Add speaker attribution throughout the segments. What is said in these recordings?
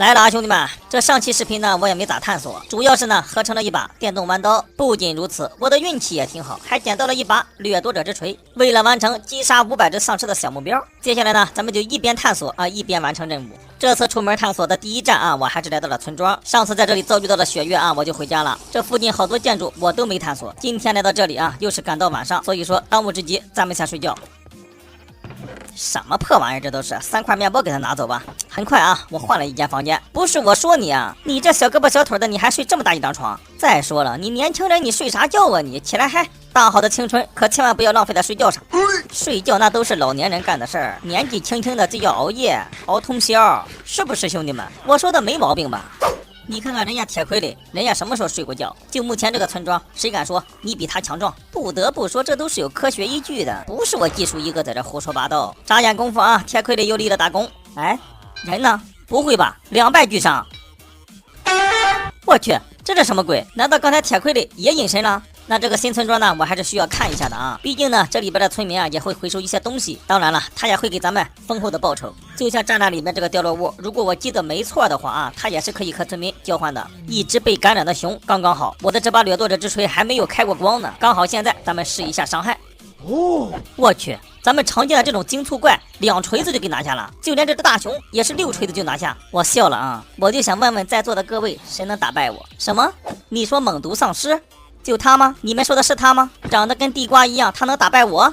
Speaker 1: 来了啊，兄弟们！这上期视频呢，我也没咋探索，主要是呢，合成了一把电动弯刀。不仅如此，我的运气也挺好，还捡到了一把掠夺者之锤。为了完成击杀500只丧尸的小目标，接下来呢，咱们就一边探索啊，一边完成任务。这次出门探索的第一站啊，我还是来到了村庄。上次在这里遭遇到了血月啊，我就回家了。这附近好多建筑我都没探索。今天来到这里啊，又是赶到晚上，所以说当务之急，咱们先睡觉。什么破玩意儿，这都是3块面包，给他拿走吧。很快啊，我换了一间房间。不是我说你啊，你这小胳膊小腿的，你还睡这么大一张床？再说了，你年轻人你睡啥觉啊？你起来还大好的青春，可千万不要浪费在睡觉上。睡觉那都是老年人干的事儿，年纪轻轻的就要熬夜熬通宵，是不是兄弟们？我说的没毛病吧？你看看人家铁傀儡，人家什么时候睡过觉？就目前这个村庄，谁敢说你比他强壮？不得不说，这都是有科学依据的，不是我技术一个在这胡说八道。眨眼功夫啊，铁傀儡又立了大功。哎，人呢？不会吧？2败俱伤！我去，这是什么鬼？难道刚才铁傀儡也隐身了？那这个新村庄呢，我还是需要看一下的啊。毕竟呢，这里边的村民啊也会回收一些东西。当然了，他也会给咱们丰厚的报酬。就像栅栏里面这个掉落物，如果我记得没错的话啊，它也是可以和村民交换的。一只被感染的熊刚刚好，我的这把掠夺者之锤还没有开过光呢，刚好现在咱们试一下伤害。哦，我去，咱们常见的这种精粗怪2锤子就给拿下了，就连这只大熊也是6锤子就拿下。我笑了啊，我就想问问在座的各位，谁能打败我？什么？你说猛毒丧尸？就他吗？你们说的是他吗？长得跟地瓜一样，他能打败我？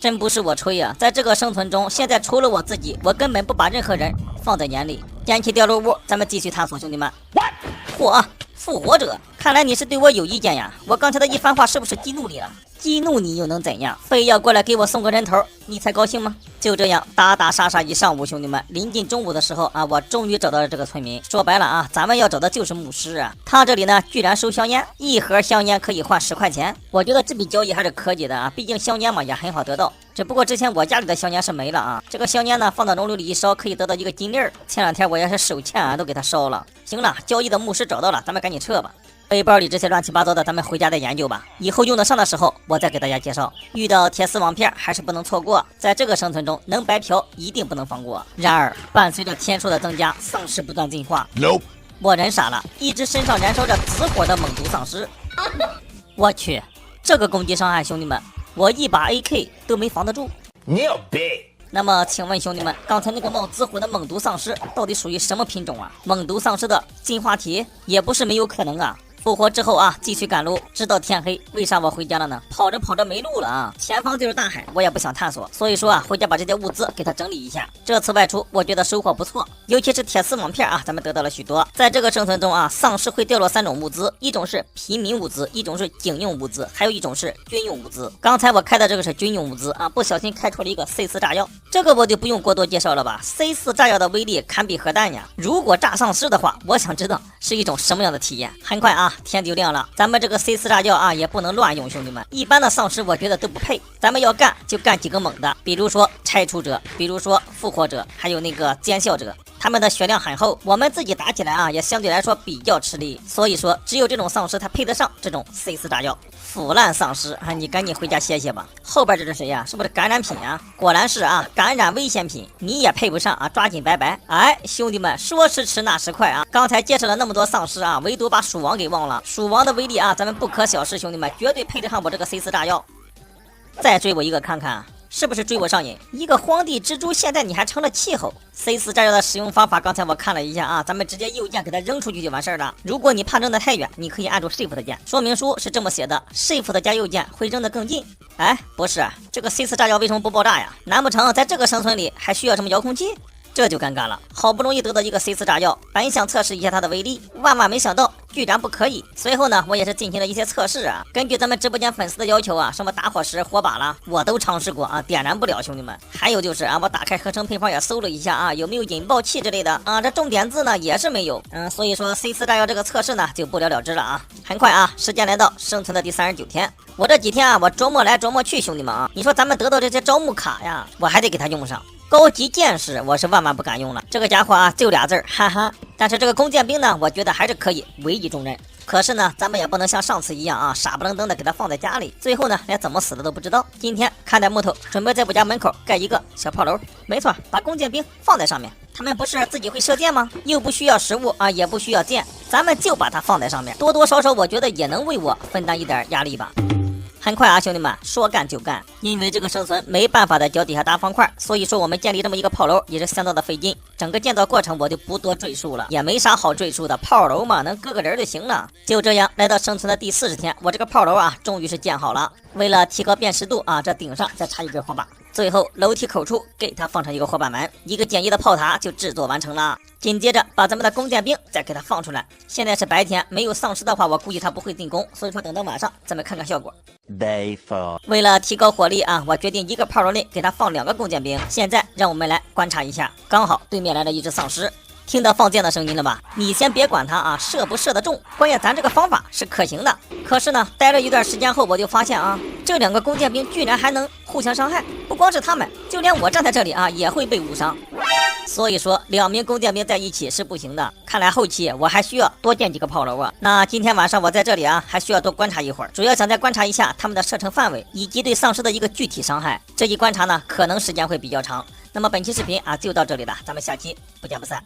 Speaker 1: 真不是我吹啊，在这个生存中，现在除了我自己，我根本不把任何人放在眼里。捡起掉落物，咱们继续探索，兄弟们。嚯，复活者，看来你是对我有意见呀。我刚才的一番话是不是激怒你了？激怒你又能怎样？非要过来给我送个人头，你才高兴吗？就这样打打杀杀一上午，兄弟们，临近中午的时候啊，我终于找到了这个村民。说白了啊，咱们要找的就是牧师啊。他这里呢，居然收香烟，1盒香烟可以换10块钱。我觉得这笔交易还是可以的啊，毕竟香烟嘛也很好得到。只不过之前我家里的香烟是没了啊，这个香烟呢放到熔炉里一烧，可以得到一个金粒儿。前2天我也是手欠啊，都给他烧了。行了，交易的牧师找到了，咱们赶紧撤吧。背包里这些乱七八糟的，咱们回家再研究吧。以后用得上的时候，我再给大家介绍。遇到铁丝网片还是不能错过，在这个生存中，能白嫖一定不能放过。然而，伴随着天数的增加，丧尸不断进化。我人傻了，一只身上燃烧着紫火的猛毒丧尸。我去，这个攻击伤害，兄弟们，我一把 AK 都没防得住。你有病！那么请问兄弟们，刚才那个冒紫火的猛毒丧尸到底属于什么品种啊？猛毒丧尸的进化体也不是没有可能啊。复活之后啊，继续赶路，直到天黑。为啥我回家了呢？跑着跑着没路了啊！前方就是大海，我也不想探索，所以说啊，回家把这些物资给它整理一下。这次外出，我觉得收获不错，尤其是铁丝网片啊，咱们得到了许多。在这个生存中啊，丧尸会掉落3种物资，一种是平民物资，一种是警用物资，还有一种是军用物资。刚才我开的这个是军用物资啊，不小心开出了一个 C4 炸药，这个我就不用过多介绍了吧。C4 炸药的威力堪比核弹呀！如果炸丧尸的话，我想知道是一种什么样的体验。很快啊，天就亮了，咱们这个 C4 炸药啊也不能乱用，兄弟们，一般的丧尸我觉得都不配，咱们要干就干几个猛的，比如说拆除者，比如说复活者，还有那个奸笑者，他们的血量很厚，我们自己打起来啊也相对来说比较吃力，所以说只有这种丧尸才配得上这种 C4 炸药。腐烂丧尸啊，你赶紧回家歇歇吧。后边这是谁呀？是不是感染品啊？果然是啊，感染危险品，你也配不上啊，抓紧拜拜。哎，兄弟们，说时迟那时快啊，刚才介绍了那么多丧尸啊，唯独把鼠王给忘了。鼠王的威力啊，咱们不可小视，兄弟们，绝对配得上我这个 C4 炸药。再追我一个看看，是不是追我上瘾？一个荒地蜘蛛，现在你还成了气候。C4 炸药的使用方法，刚才我看了一下啊，咱们直接右键给它扔出去就完事儿了。如果你怕扔得太远，你可以按住 Shift 键，说明书是这么写的 ，Shift 加右键会扔得更近。哎，不是，这个 C4 炸药为什么不爆炸呀？难不成在这个生存里还需要什么遥控器？这就尴尬了，好不容易得到一个 C4 炸药，本想测试一下它的威力，万万没想到居然不可以。随后呢，我也是进行了一些测试啊，根据咱们直播间粉丝的要求啊，什么打火石、火把啦，我都尝试过啊，点燃不了，兄弟们。还有就是啊，我打开合成配方也搜了一下啊，有没有引爆器之类的啊，这重点字呢也是没有。所以说 C4 炸药这个测试呢就不了了之了啊。很快啊，时间来到生存的第39天，我这几天啊，我琢磨来琢磨去，兄弟们啊，你说咱们得到这些招募卡呀，我还得给它用上。高级剑士我是万万不敢用了，这个家伙啊就俩字儿，哈哈。但是这个弓箭兵呢，我觉得还是可以委以重任。可是呢，咱们也不能像上次一样啊，傻不愣登的给他放在家里，最后呢，连怎么死的都不知道。今天看在木头，准备在我家门口盖一个小炮楼。没错，把弓箭兵放在上面，他们不是自己会射箭吗？又不需要食物啊，也不需要箭，咱们就把它放在上面，多多少少我觉得也能为我分担一点压力吧。很快啊，兄弟们，说干就干。因为这个生存没办法在脚底下搭方块，所以说我们建立这么一个炮楼也是相当的费劲。整个建造过程我就不多赘述了，也没啥好赘述的，炮楼嘛，能搁个人就行了。就这样，来到生存的第40天，我这个炮楼啊，终于是建好了。为了提高辨识度啊，这顶上再插一根火把，最后楼梯口处给它放上一个火把门，一个简易的炮塔就制作完成了。紧接着把咱们的弓箭兵再给它放出来。现在是白天，没有丧尸的话，我估计它不会进攻，所以说等到晚上咱们看看效果。
Speaker 2: Day 4。
Speaker 1: 为了提高火力啊，我决定一个炮楼内给它放2个弓箭兵。现在让我们来观察一下，刚好对面来了一只丧尸。听到放箭的声音了吧？你先别管它啊，射不射得中，关键咱这个方法是可行的。可是呢，待了一段时间后，我就发现啊，这2个弓箭兵居然还能互相伤害，不光是他们，就连我站在这里啊，也会被误伤。所以说2名弓箭兵在一起是不行的，看来后期我还需要多建几个炮楼啊。那今天晚上我在这里啊，还需要多观察一会儿，主要想再观察一下他们的射程范围以及对丧尸的一个具体伤害。这一观察呢，可能时间会比较长。那么本期视频啊就到这里了，咱们下期不见不散。